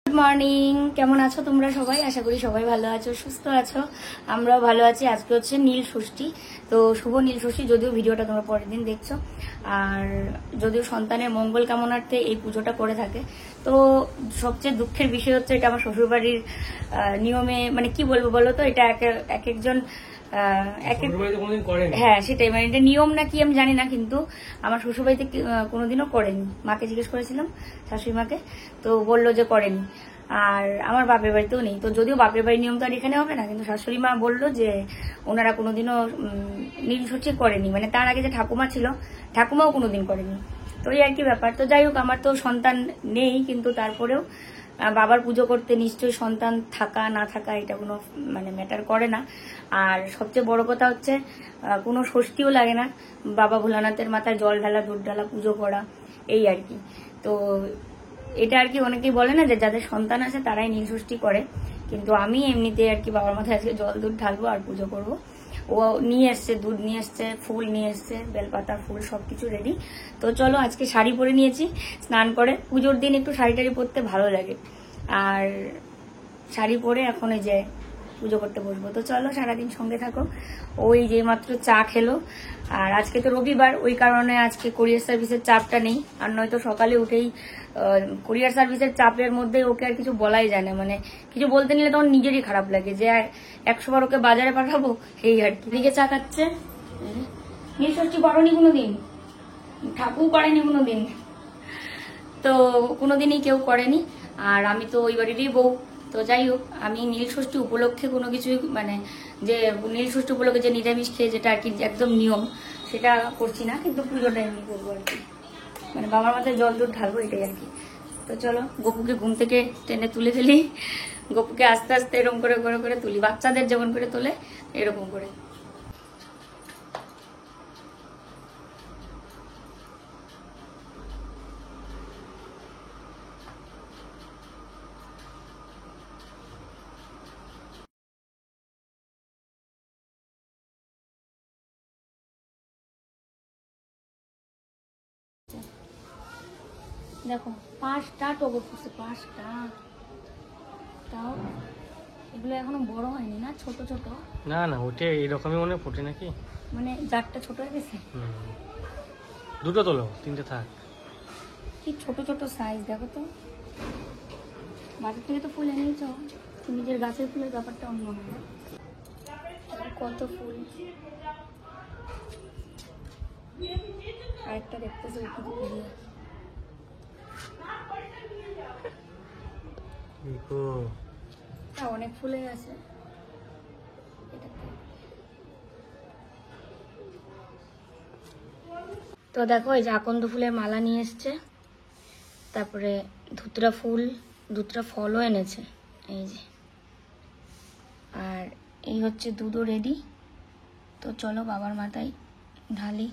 Good morning, কেমন আছো তোমরা সবাই? আশা করি সবাই ভালো আছো, সুস্থ আছো। আমরাও ভালো আছি। আজকে হচ্ছে নীল ষষ্ঠী, তো শুভ নীল ষষ্ঠী। যদিও ভিডিওটা তোমরা পরের দিন দেখছো, আর যদিও সন্তানের মঙ্গল কামনার্থে এই পুজোটা করে থাকে, তো সবচেয়ে দুঃখের বিষয় হচ্ছে এটা আমার শ্বশুরবাড়ির নিয়মে, মানে কি বলবো বলো তো, এটা এক একজন হ্যাঁ সেটাই, মানে এটা নিয়ম না কি আমি জানি না, কিন্তু আমার শ্বশুরবাড়িতে কোনোদিনও করেনি। মাকে জিজ্ঞেস করেছিলাম, শাশুড়ি মাকে, তো বললো যে করেনি। আর আমার বাপের বাড়িতেও নেই, তো যদিও বাপের বাড়ির নিয়ম তো আর এখানে হবে না, কিন্তু শাশুড়ি মা বললো যে ওনারা কোনোদিনও নীল ষষ্ঠী করেনি, মানে তার আগে যে ঠাকুমা ছিল ঠাকুমাও কোনোদিন করেনি। তো এই আর কি ব্যাপার। তো যাই হোক, আমার তো সন্তান নেই, কিন্তু তারপরেও বাবার পুজো করতে নিশ্চয়ই সন্তান থাকা না থাকা এটা কোনো মানে ম্যাটার করে না। আর সবচেয়ে বড় কথা হচ্ছে কোনো ষষ্ঠীও লাগে না, বাবা ভোলানাথের মাথায় জল ঢালা, দুধ ঢালা, পুজো করা, এই আর কি। তো এটা আর কি অনেকেই বলে না যে যাদের সন্তান আছে তারাই নীল ষষ্ঠী করে, কিন্তু আমি এমনিতে আর কি বাবার মাথায় আজকে জল দুধ ঢালবো আর পুজো করব। ও নিয়ে এসছে, দুধ নিয়ে এসছে, ফুল নিয়ে এসছে, বেলপাতা, ফুল সবকিছু রেডি। তো চলো, আজকে শাড়ি পরে নিয়েছি স্নান করে। পুজোর দিন একটু শাড়ি টাড়ি পরতে ভালো লাগে, আর শাড়ি পরে এখন এই যে পুজো করতে বসবো। তো চলো, সারাদিন সঙ্গে থাকো। ওই যে মাত্র চা খেলো, আর আজকে তো রবিবার, ওই কারণে আজকে কোরিয়ার সার্ভিসের চাপটা নেই। আর নয়তো সকালে উঠেই কোরিয়ার সার্ভিসের চাপের মধ্যে ওকে আর কিছু বলাই যায় না, মানে কিছু বলতে নিলে তখন নিজেরই খারাপ লাগে যে 100 বার ওকে বাজারে পাঠাবো, এই আর কি। দিকে চা খাচ্ছে। নীল ষষ্ঠী করনি কোনোদিন, ঠাকুর করেনি কোনোদিন, তো কোনোদিনই কেউ করেনি। আর আমি তো ওই বাড়িরই বউ। তো যাই হোক, আমি নীল ষষ্ঠী উপলক্ষে কোনো কিছুই, মানে যে নীল ষষ্ঠী উপলক্ষে যে নিরামিষ খেয়ে যেটা আর কি একদম নিয়ম, সেটা করছি না, কিন্তু পুজোটা এমনি করবো আর কি, মানে বাবার মাথায় জল দুধ ঢালবো, এটাই আর কি। তো চলো, গপুকে ঘুম থেকে টেনে তুলে ফেলি। গপুকে আস্তে আস্তে এরকম করে করে করে তুলি, বাচ্চাদের যেমন করে তোলে এরকম করে। দেখো 5টা টগর ফুটছে, 5টা। তাও এগুলো এখনো বড় হয়নি না, ছোট ছোট। না না, ওটা এইরকমই মনে ফুটে নাকি, মানে জারটা ছোট হয়ে গেছে। দুটো তোলো, 3টে থাক। কি ছোট ছোট সাইজ, দেখো তো। বাজার থেকে তো ফুল এনেছ, নিজের গাছের ফুলের ব্যাপারটা অন্য হয়। কত ফুল, আরেকটা দেখতেছে অনেক ফুলে আছে। তো দেখো, এই যে আকন্দ ফুলের মালা নিয়ে এসছে, তারপরে ধুতরা ফুল, ধুতরা ফলও এনেছে, এই যে। আর এই হচ্ছে দুধও রেডি। তো চলো বাবার মাথায় ঢালি।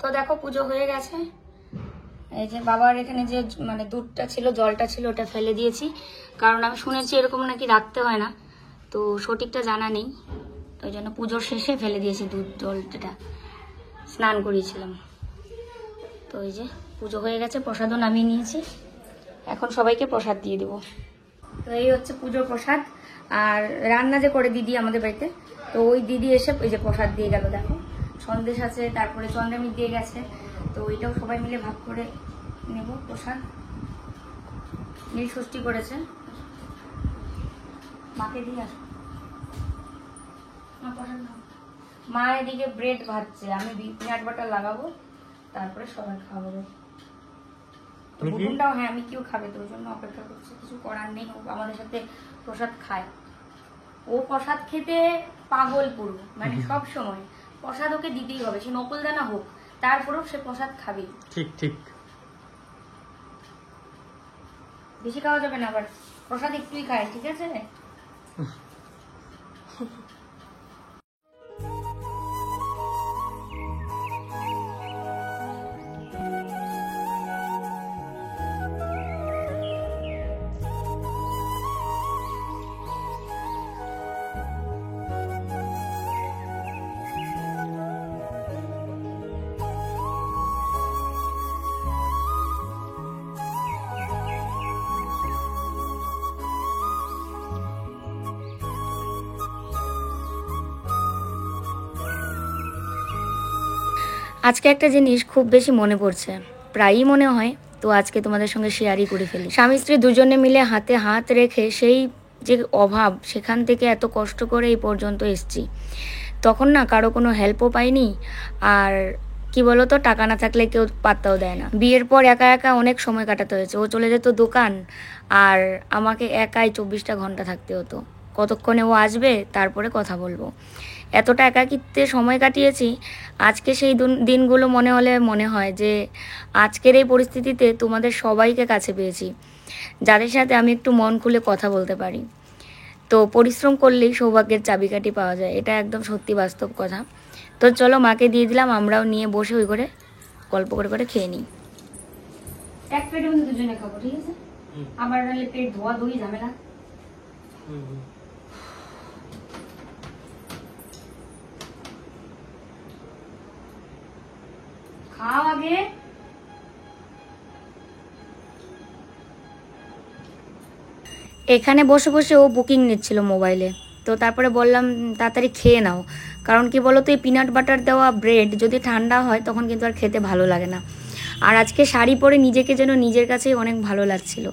তো দেখো, পুজো হয়ে গেছে। এই যে বাবার এখানে যে মানে দুধটা ছিল, জলটা ছিল, ওটা ফেলে দিয়েছি, কারণ আমি শুনেছি এরকম নাকি রাখতে হয় না, তো সঠিকটা জানা নেই, ওই জন্য পুজোর শেষে ফেলে দিয়েছি দুধ জলটা, স্নান করিয়েছিলাম। তো এই যে পুজো হয়ে গেছে, প্রসাদও নামিয়ে নিয়েছি, এখন সবাইকে প্রসাদ দিয়ে দেবো। তো এই হচ্ছে পুজোর প্রসাদ। আর রান্না যে করে দিদি আমাদের বাড়িতে, তো ওই দিদি এসে এই যে প্রসাদ দিয়ে গেল। দেখো, সন্দেশ আছে, তারপরে চন্দ্রামিত দিয়ে গেছে, তো ওইটাও সবাই মিলে ভাগ করে নেব প্রসাদ। নীল ষষ্ঠী করেছে, মাকে দিয়ে আসো। মা এদিকে ব্রেড ভাজছে, আমি পিনাট বাটার লাগাবো, তারপরে সবাই খাওয়াবো। বুবুনটাও হ্যাঁ আমি কেউ খাবে তো ওই জন্য অপেক্ষা করছে, কিছু করার নেই। ও আমাদের সাথে প্রসাদ খায়, ও প্রসাদ খেতে পাগল পুরো, মানে সব সময় প্রসাদ ওকে দিতেই হবে, সে নকলদানা হোক তারপরেও সে প্রসাদ খাবে। ঠিক ঠিক, বেশি খাওয়া যাবে না, আবার প্রসাদ একটুই খায়, ঠিক আছে? আজকে একটা জিনিস খুব বেশি মনে পড়ছে, প্রায়ই মনে হয়, তো আজকে তোমাদের সঙ্গে শেয়ারই করে ফেলি। স্বামী স্ত্রী দুজনে মিলে হাতে হাত রেখে সেই যে অভাব, সেখান থেকে এত কষ্ট করে এই পর্যন্ত এসছি। তখন না কারো কোনো হেল্পও পাইনি, আর কি বলতো, টাকা না থাকলে কেউ পাত্তাও দেয় না। বিয়ের পর একা একা অনেক সময় কাটাতে হয়েছে, ও চলে যেত দোকান, আর আমাকে একাই 24টা ঘন্টা থাকতে হতো। কতক্ষণে ও আসবে তারপরে কথা বলবো, এতটা একাকিত্বে সময় কাটিয়েছি। আজকে সেই দিনগুলো মনে হলে মনে হয় যে আজকের এই পরিস্থিতিতে তোমাদের সবাইকে কাছে পেয়েছি, যাদের সাথে আমি একটু মন খুলে কথা বলতে পারি। তো পরিশ্রম করলেই সৌভাগ্যের চাবিকাঠি পাওয়া যায়, এটা একদম সত্যি বাস্তব কথা। তো চলো মাকে দিয়ে দিলাম, আমরাও নিয়ে বসে ওই করে গল্প করে করে খেয়ে নিই। এক প্লেটে কিন্তু দুজনে খাবো, ঠিক আছে? আবার নাহলে পেট ধোয়া ধুই ঝামেলা। খাও আগে। এখানে বসে বসে ও বুকিং নিচ্ছিল মোবাইলে, তো তারপরে বললাম তাড়াতাড়ি খেয়ে নাও, কারণ কি বলো তো, এই পিনাট বাটার দেওয়া ব্রেড যদি ঠান্ডা হয় তখন কিন্তু আর খেতে ভালো লাগে না। আর আজকে শাড়ি পরে নিজেকে যেন নিজের কাছেই অনেক ভালো লাগছিল,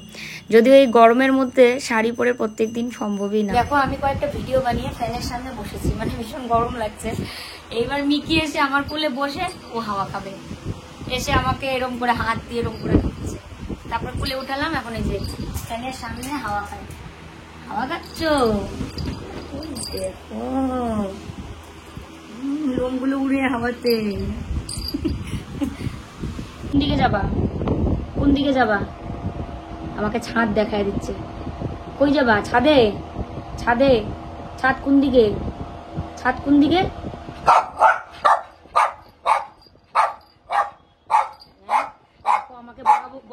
যদিও এই গরমের মধ্যে শাড়ি পরে প্রত্যেক দিন সম্ভবই না। দেখো আমি কয়েকটা ভিডিও বানিয়ে ফ্যানের সামনে বসেছি, মানে ভীষণ গরম লাগছে। এইবার মিকি এসে আমার কোলে বসে ও হাওয়া খাবে, এসে আমাকে এরম করে হাত দিয়ে এরম করে খাচ্ছে, তারপর কোলে উঠালাম, এখন এই যে ফ্যানের সামনে হাওয়া খায়। হাওয়া খাচ্ছ? দেখো লোমগুলো উড়ে হাওয়াতে। কোন দিকে যাবা, কোন দিকে যাবা? আমাকে ছাদ দেখায় দিচ্ছে। কই যাবা? ছাদে? ছাদে? ছাদ কোন দিকে? ছাদ কোন দিকে? আমাকে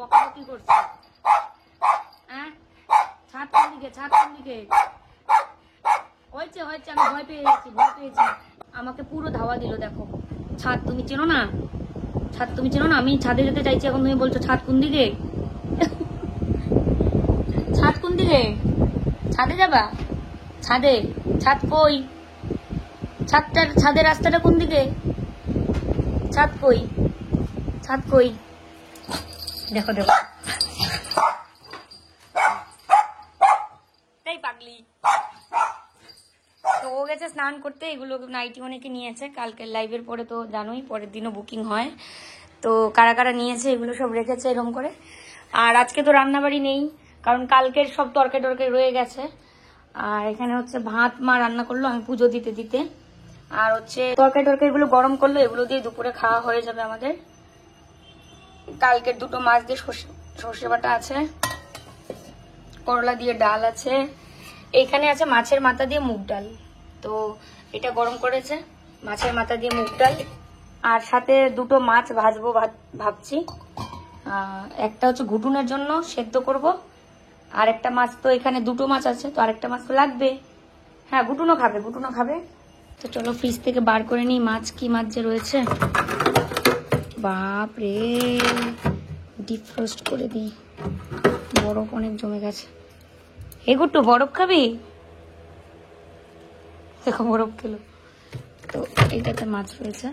বকাবকি করছে। হ্যাঁ, ছাদ কোন দিকে? ছাদ কোন দিকে? হয়েছে হয়েছে, আমি ভয় পেয়ে গেছি, ভয় পেয়েছি। আমাকে পুরো ধাওয়া দিল। দেখো ছাদ তুমি চেনো না, ছাদ তুমি চেনো না, আমি ছাদে যেতে চাইছি, এখন তুমি বলছো ছাদ কোন দিকে? ছাদ কোন দিকে? ছাদে যাবা? ছাদে? ছাদ কই? ছাদের রাস্তাটা কোন দিকে? ছাদ কই? ছাদ কই? দেখো দেখো, তাই পাগলি। তো ও গেছে স্নান করতে, এগুলো নাইটি অনেকে নিয়েছে, কালকের লাইভের পরে তো জানোই পরের দিনও বুকিং হয়, তো কারা কারা নিয়েছে এগুলো সব রেখেছে এরকম করে। আর আজকে তো রান্নাবাড়ি নেই, কারণ কালকের সব তরকারি টরকারি রয়ে গেছে। আর এখানে হচ্ছে ভাত মা রান্না করলো আমি পুজো দিতে দিতে, আর হচ্ছে তরকারি টরকারিগুলো গরম করলো, এগুলো দিয়ে দুপুরে খাওয়া হয়ে যাবে আমাদের। কালকের দুটো মাছ দিয়ে সর্ষে বাটা আছে, করলা দিয়ে ডাল আছে, এইখানে আছে মাছের মাথা দিয়ে মুগ ডাল, তো এটা গরম করেছে, মাছের মাথা দিয়ে মুগ ডাল। আর সাথে দুটো মাছ ভাজবো ভাবছি, একটা হচ্ছে ঘুটুনের জন্য সেদ্ধ করব, আর একটা মাছ, তো এখানে দুটো মাছ আছে, তো আরেকটা মাছ তো লাগবে। হ্যাঁ ঘুটুনও খাবে, ঘুটুনও খাবে। তো চলো ফ্রিজ থেকে বার করে নিই মাছ, কি মাছ যে রয়েছে, বাপ রে, ডিফ্রস্ট করে দিই, বরফ অনেক জমে গেছে। হে গুট্টু বরফ খাবি? দেখো বরফ খেলো। তো এইটাতে মাছ রয়েছে,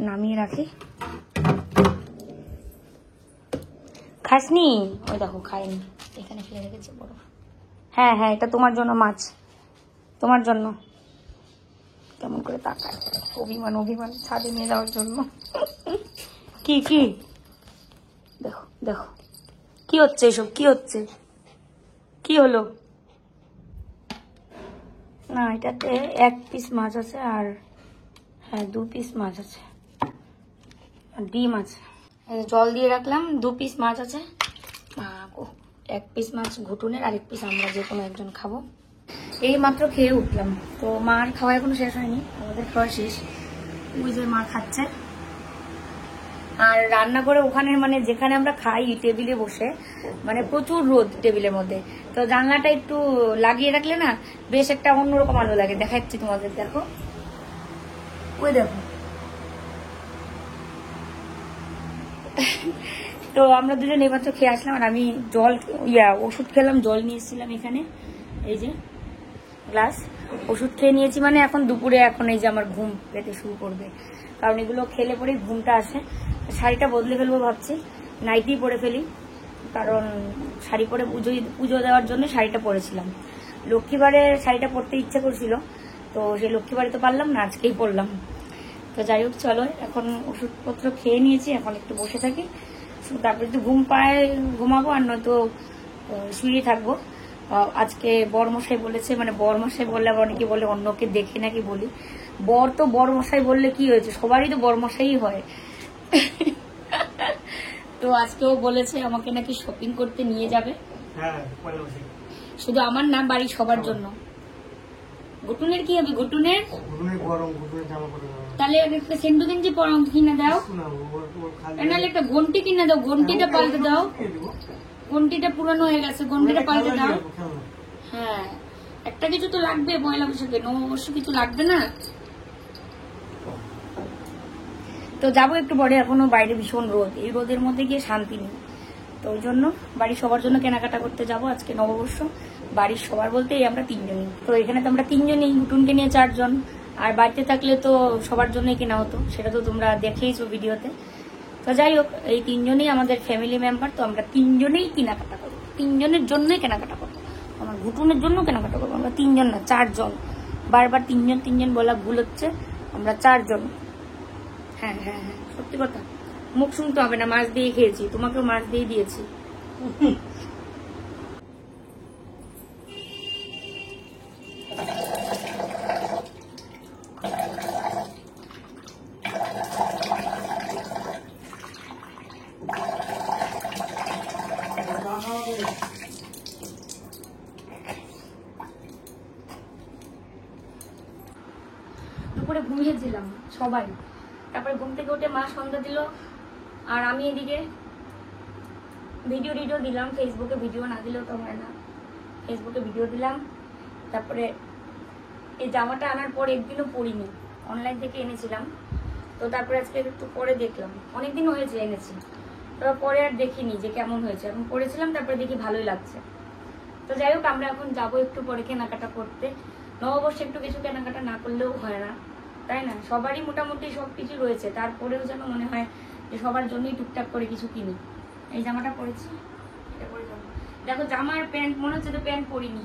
নামিয়ে রাখি। খাসনি? ওই দেখো খাইনি, এখানে ফেলে রেখেছে বরফ। হ্যাঁ হ্যাঁ, এটা তোমার জন্য মাছ, তোমার জন্য কেমন করে তাকায়, অভিমান অভিমান ছাদে নিয়ে যাওয়ার জন্য। কি কি দেখো দেখো কি হচ্ছে এসব, কি হচ্ছে, কি হলো? না এটাতে 1 পিস মাছ আছে, আর হ্যাঁ 2 পিস মাছ আছে, আর ডিম আছে। জল দিয়ে রাখলাম, 2 পিস মাছ আছে, 1 পিস মাছ ঘুটুনের, আর 1 পিস আমরা যে কোনো একজন খাবো। এই মাত্র খেয়ে উঠলাম, তো মার খাওয়া এখনো শেষ হয়নি, আমাদের খাওয়া শেষ। ওই যে মা খাচ্ছে, আর রান্না করে ওখানে মানে যেখানে আমরা খাই টেবিলে বসে, মানে প্রচুর রোদ টেবিলের মধ্যে, তো জানলাটা একটু লাগিয়ে রাখলে না বেশ একটা অন্যরকম আলো লাগে। দেখাচ্ছি তোমাদের, দেখো ওই দেখো। তো আমরা দুজন এইমাত্র খেয়ে আসলাম, আর আমি জল ওষুধ খেলাম, জল নিয়ে এসেছিলাম এখানে, এই যে গ্লাস ওষুধ খেয়ে নিয়েছি। মানে এখন দুপুরে এখন এই যে আমার ঘুম পেতে শুরু করবে, কারণ এগুলো খেলে পরেই ঘুমটা আসে। শাড়িটা বদলে ফেলবো ভাবছি, নাইটি পরে ফেলি, কারণ শাড়ি পরে পুজো দেওয়ার জন্য শাড়িটা পরেছিলাম। লক্ষ্মীবারে শাড়িটা পরতে ইচ্ছে করছিল, তো সেই লক্ষ্মীবারে তো পারলাম না, আজকেই পরলাম। তো যাই হোক চলো, এখন ওষুধপত্র খেয়ে নিয়েছি, এখন একটু বসে থাকি, তারপরে যদি ঘুম পায় ঘুমাবো, আর নয়তো শুয়ে থাকবো। আজকে বরমশাই বলেছে, মানে বরমশাই বললে আবার অনেকে বলে অন্যকে দেখে নাকি বলি, বর তো বরমশাই বললে কি হয়েছে, সবারই তো বরমশাই হয়। তো আজকেও বলেছে আমাকে নাকি শপিং করতে নিয়ে যাবে, শুধু আমার না, বাড়ির সবার জন্য। ঘুটুনের কি হবে? ঘুটুনের তাহলে একটা সেন্টু গেঞ্জি কিনে দাও, নাহলে একটা ঘন্টি কিনে দাও, ঘন্টিটা পাল্টে দাও, ঘন্টিটা পুরানো হয়ে গেছে, ঘন্টিটা পাল্টে দাও। হ্যাঁ একটা কিছু তো লাগবে, পয়লা বৈশাখে নববর্ষ কিছু লাগবে না? তো যাবো একটু পরে, এখনো বাইরে ভীষণ রোদ, এই রোদের মধ্যে গিয়ে শান্তি নেই, তো ওই জন্য বাড়ির সবার জন্য কেনাকাটা করতে যাব। আজকে নববর্ষ, বাড়ির সবার বলতে এই আমরা 3 জনই, তো এখানে তো আমরা 3 জনই, গুটুনকে নিয়ে 4 জন, আর বাড়িতে থাকলে তো সবার জন্যই কেনা হতো, সেটা তো তোমরা দেখেইছো ভিডিওতে। তো যাই হোক, এই 3 জনই আমাদের ফ্যামিলি মেম্বার, তো আমরা 3 জনেই কেনাকাটা করবো, 3 জনের জন্যই কেনাকাটা করবো, আমার ঘুটুনের জন্য কেনাকাটা করবো। আমরা 3 জন না 4 জন, বারবার 3 জন বলা ভুল হচ্ছে, আমরা 4 জন। হ্যাঁ হ্যাঁ হ্যাঁ সত্যি কথা, মুখ শুনতে হবে না, মাছ দিয়ে খেয়েছি, তোমাকেও মাছ দিয়ে দিয়েছি। দুপুরে ঘুমিয়েছিলাম সবাই, তারপরে ঘুম থেকে উঠে মা সন্ধ্যা দিল, আর আমি এদিকে ভিডিও দিলাম ফেসবুকে, ভিডিও না দিলেও তো হয় না, ফেসবুকে ভিডিও দিলাম। তারপরে এই জামাটা আনার পর একদিনও পরিনি, অনলাইন থেকে এনেছিলাম, তো তারপরে আজকে একটু পরে দেখলাম, অনেকদিন হয়েছে এনেছি, তারপর পরে আর দেখিনি যে কেমন হয়েছে, এখন পরেছিলাম, তারপরে দেখি ভালোই লাগছে। তো যাই হোক, আমরা এখন যাবো একটু পরে কেনাকাটা করতে। নববর্ষে একটু কিছু কেনাকাটা না করলেও হয় না, তাই না? সবারই মোটামুটি সবকিছু রয়েছে, তারপরেও যেন মনে হয় যে সবার জন্যই টুকটাক করে কিছু কিনি। এই জামাটা পরেছি, এটা পরে যাবো। দেখো জামার প্যান্ট মনে হচ্ছে তো প্যান্ট পরিনি,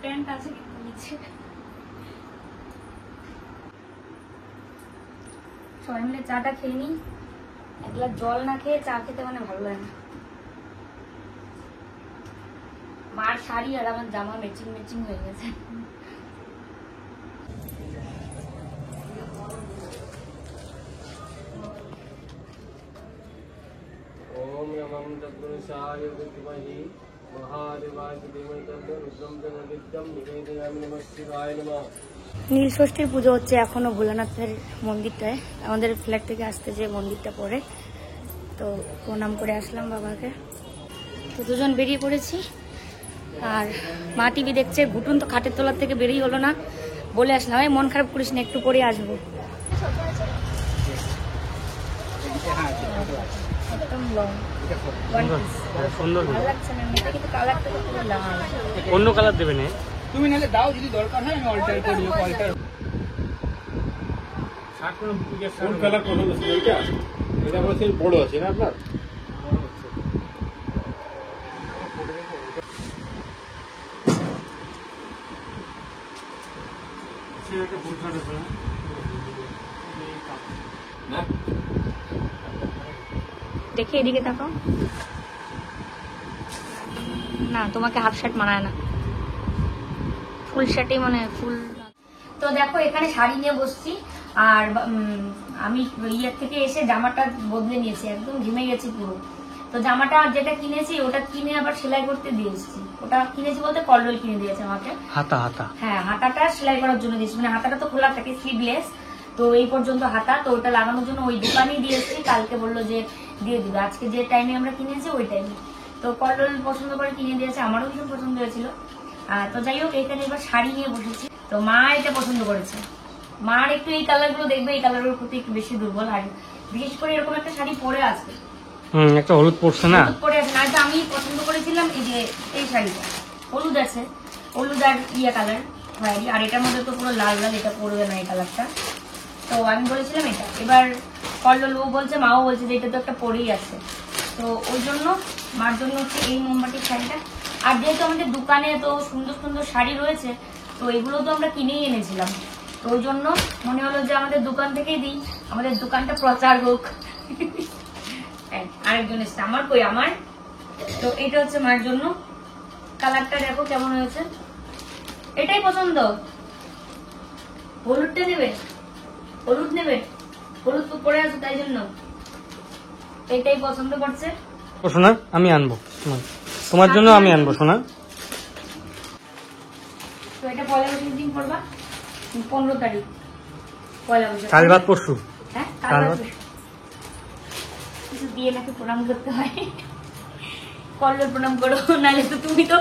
প্যান্ট আছে কিন্তু নিচে। সবাই মিলে চাটা খেয়ে নিই, এক গ্লাস জল না খেয়ে চা খেতে মানে ভালো লাগে না। মার শাড়ি আর আমার জামা ম্যাচিং হয়ে গেছে। ओम नमः तत्पुरुषाय विद्महे महादेवाय धीमहि तन्नो रुद्रं प्रचोदयात् निवेदयामि नमः शिवाय नमः। নীল ষষ্ঠীর পুজো হচ্ছে এখনো ভোলানাথের মন্দিরটায়, আমাদের ফ্ল্যাট থেকে আসতে যে মন্দিরটা পড়ে, তো প্রণাম করে আসলাম বাবাকে। তো দুজন বেরিয়ে পড়েছি, আর মা টিভি দেখছে, ঘুটুন তো খাটের তলার থেকে বেরিয়ে হলো না, বলে আসলাম এই মন খারাপ করিস না, একটু পরে আসবো। একদম লং, সুন্দর, ভালো লাগছে না মেয়েটা, কিন্তু কালারটা তো পুরো লাল। অন্য কালার দেবে না তুমি নালে দাও, যদি দরকার হয় আমি অল্টার করি, অল্টার কোন কালার কোন এটা এটা বলছেন বড় আছে না আপনার? একটা ফুল শার্ট আছে না? দেখে এদিকে তাকাও। না, তোমাকে হাফ শার্ট মানায় না, ফুল শার্টই মানে ফুল। তো দেখো এখানে শাড়ি নিয়ে বসছি, আর আমি ইয়ের থেকে এসে জামাটা বদলে নিয়েছি, একদম ঘেমে গেছি পুরো। তো জামাটা যেটা কিনেছি ওটা কিনে আবার সেলাই করতে দিয়ে এসেছি। ওটা কিনেছি বলতে কলডল কিনে দিয়েছে আমাকে। হাতা হাতা হ্যাঁ, হাতাটা সেলাই করার জন্য দিয়েছি, মানে হাতাটা তো খোলা থাকে, স্লিভলেস, তো এই পর্যন্ত হাতা। তো ওটা লাগানোর জন্য ওই দোকানেই দিয়েছি, কালকে বললো যে দিয়ে দিবে, আজকে যে টাইমে আমরা কিনেছি ওই টাইমে। তো কলডল পছন্দ করে কিনে দিয়েছে, আমারও ভীষণ পছন্দ হয়েছিল। তো যাই হোক, এখানে এবার শাড়ি নিয়ে বসেছি। তো মা এটা পছন্দ করেছে, মার একটু এই কালার গুলো দেখবে, এই কালারের প্রতি একটু বেশি দুর্বল, আর বিশেষ করে এরকম একটা শাড়ি পরে আছে, একটা হলুদ পড়ছে না, হলুদ পরে আছে। আর আমি পছন্দ করেছিলাম এই যে এই শাড়িটা, হলুদ আছে, হলুদ আর ইয়া কালার খয়েরি, আর এটার মধ্যে তো পুরো লাল লাল, এটা পড়বে না এই কালারটা। তো আমি বলেছিলাম এটা, এবার কল্লোল ও বলছে, মাও বলছে যে এটা তো একটা পরেই আছে। তো ওই জন্য মার জন্য হচ্ছে এই মোমবাতির শাড়িটা। আর যেহেতু আমাদের দোকানে তো সুন্দর সুন্দর শাড়ি রয়েছে, তো এগুলো তো আমরা কিনেই এনেছিলাম, তো ওই জন্য মনে হলো যে আমাদের দোকান থেকেই দিই, আমাদের দোকানটা প্রচার হোক। আরেকজন এসছে, আমার কই আমার। তো এটা হচ্ছে মার জন্য, কালারটা দেখো কেমন হয়েছে, এটাই পছন্দ। হলুদটা নেবে, হলুদ নেবে, হলুদ তো পরে আছে তাই জন্য এটাই পছন্দ করছে। সোনা আমি আনবো, তোমার জন্য আমি আনবো সোনা। তো এটা পয়লা বৈশাখ দিন করবা, 15 তারিখ পয়লা বৈশাখ, কাল বাদ পরশু। হ্যাঁ কাল বাদ কিছু দিয়ে নাকি প্রণাম করতে হয়, কল্লোল প্রণাম করো, নাহলে তো তুমি তো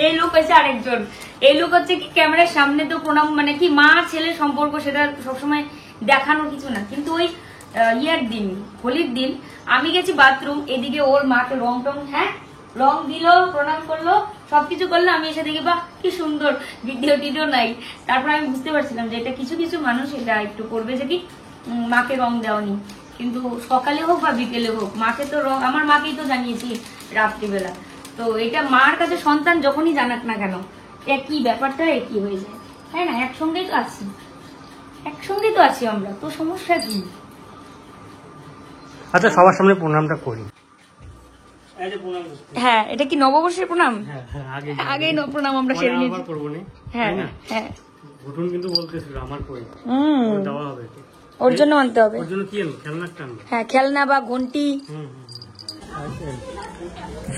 এই লোক হচ্ছে আরেকজন, এই লোক হচ্ছে কি ক্যামেরার সামনে তো প্রণাম মানে কি মা ছেলে সম্পর্ক, সেটা সবসময় দেখানোর কিছু না, কিন্তু ওই ইয়ার দিন, হোলির দিন আমি গেছি বাথরুম, এদিকে ওর মাকে রং টং, হ্যাঁ রং দিল, প্রণাম করলো, সবকিছু করলো, আমি এসে দেখি বাহ কি সুন্দর, ভিডিও টিডিও নাই। তারপর আমি বুঝতে পারছিলাম যে এটা কিছু কিছু মানুষ এটা একটু করবে যে কি মাকে রং দেওয়ানি, কিন্তু সকালে হোক বা বিকেলে হোক মাকে তো রং, আমার মাকেই তো জানিয়েছি রাত্রিবেলা। তো এটা মার কাছে সন্তান যখনই জানাক না কেন একই ব্যাপারটা একই হয়ে যায়, তাই না? একসঙ্গেই তো আছি, একসঙ্গেই তো আছি আমরা, তো সমস্যা কি? আচ্ছা সবার সামনে প্রণামটা করি। হ্যাঁ, এটা কি নববর্ষের প্রণাম? আগেই প্রণাম আমরা সেরে নিয়েছি। হ্যাঁ হ্যাঁ, ঘটন কিন্তু বলতেছিল আমার কই দেওয়া হবে, ওর জন্য আনতে হবে, ওর জন্য কি আনবো, খেলনা একটা আনবো। হ্যাঁ খেলনা বা ঘন্টি,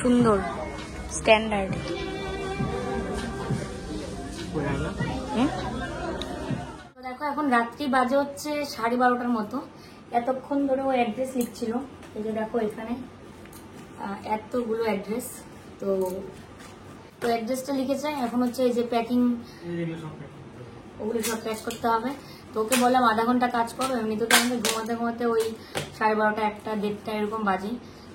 সুন্দর স্ট্যান্ডার্ড। দেখো এখন রাত্রি বাজে হচ্ছে 12:30 মতো, এতক্ষণ ধরে ও অ্যাড্রেস লিখছিল, এই যে দেখো এখানে এতগুলো অ্যাড্রেস, তো অ্যাড্রেসটা লিখেছে, এখন হচ্ছে এই যে প্যাকিং, ওগুলো সব প্যাক করতে হবে। তো ওকে বললাম আধা ঘন্টা কাজ করো, এমনিতে তো আমাদের ঘুমাতে ঘুমাতে ওই 12:30, 1টা, 1:30 এরকম বাজে,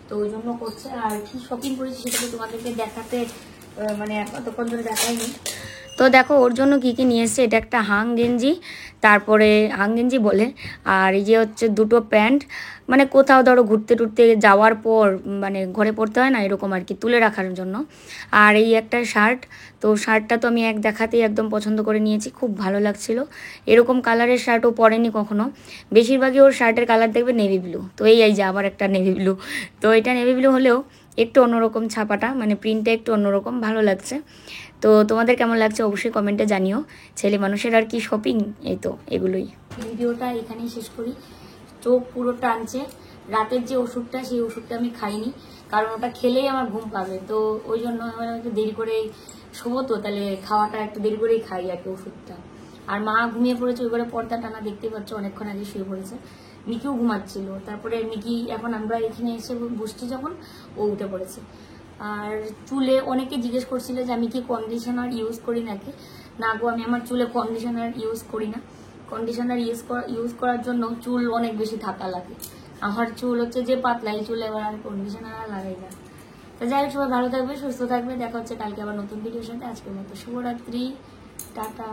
তো ওই জন্য করছে। আর কি শপিং করেছি সেটা তো তোমাদেরকে দেখাতে মানে এতক্ষণ ধরে দেখাইনি। তো দেখো ওর জন্য কি কি নিয়ে এসছে, এটা একটা হাং গেঞ্জি, তারপরে হাং গেঞ্জি বলে, আর এই যে হচ্ছে 2টো প্যান্ট, মানে কোথাও ধরো ঘুরতে টুরতে যাওয়ার পর মানে ঘরে পরতে হয় না এরকম আর কি, তুলে রাখার জন্য। আর এই একটা শার্ট, তো শার্টটা তো আমি এক দেখাতেই একদম পছন্দ করে নিয়েছি, খুব ভালো লাগছিল। এরকম কালারের শার্ট ও পরেনি কখনো, বেশিরভাগই ওর শার্টের কালার দেখবে নেভি ব্লু, তো এই যে আবার একটা নেভি ব্লু, তো এটা নেভি ব্লু হলেও একটু অন্যরকম ছাপাটা, মানে প্রিন্টটা একটু অন্যরকম, ভালো লাগছে। তো তোমাদের কেমন লাগছে অবশ্যই কমেন্টে জানিও। ছেলে মানুষের আর কি শপিং, এই তো এগুলোই। ভিডিওটা এখানেই শেষ করি, চোখ পুরো টানছে, রাতের যে ওষুধটা সেই ওষুধটা আমি খাইনি, কারণ ওটা খেলেই আমার ঘুম পাবে, তো ওই জন্য আমার একটু দেরি করে শোবো, তো তাহলে খাওয়াটা একটু দেরি করেই খাই আর কি ওষুধটা। আর মা ঘুমিয়ে পড়েছে, ওই ঘরে পর্দা টানা দেখতে পাচ্ছ, অনেকক্ষণ আগে শুয়ে পড়েছে, মিকিও ঘুমাচ্ছিল, তারপরে মিকি এখন আমরা এখানে এসে বসছি যখন ও উঠে পড়েছে। আর চুলে অনেকে জিজ্ঞেস করছিল যে আমি কি কন্ডিশনার ইউজ করি নাকি, না গো আমি আমার চুলে কন্ডিশনার ইউজ করি না, কন্ডিশনার ইউজ করার জন্য চুল অনেক বেশি থাকা লাগে, আমার চুল হচ্ছে যে পাতলা, এই চুলে এবার আর কন্ডিশনার লাগাই না। তো যাই হোক, সবাই ভালো থাকবে, সুস্থ থাকবে, দেখা হচ্ছে কালকে আবার নতুন ভিডিওর সাথে। আজকের মতো শুভরাত্রি, টাটা।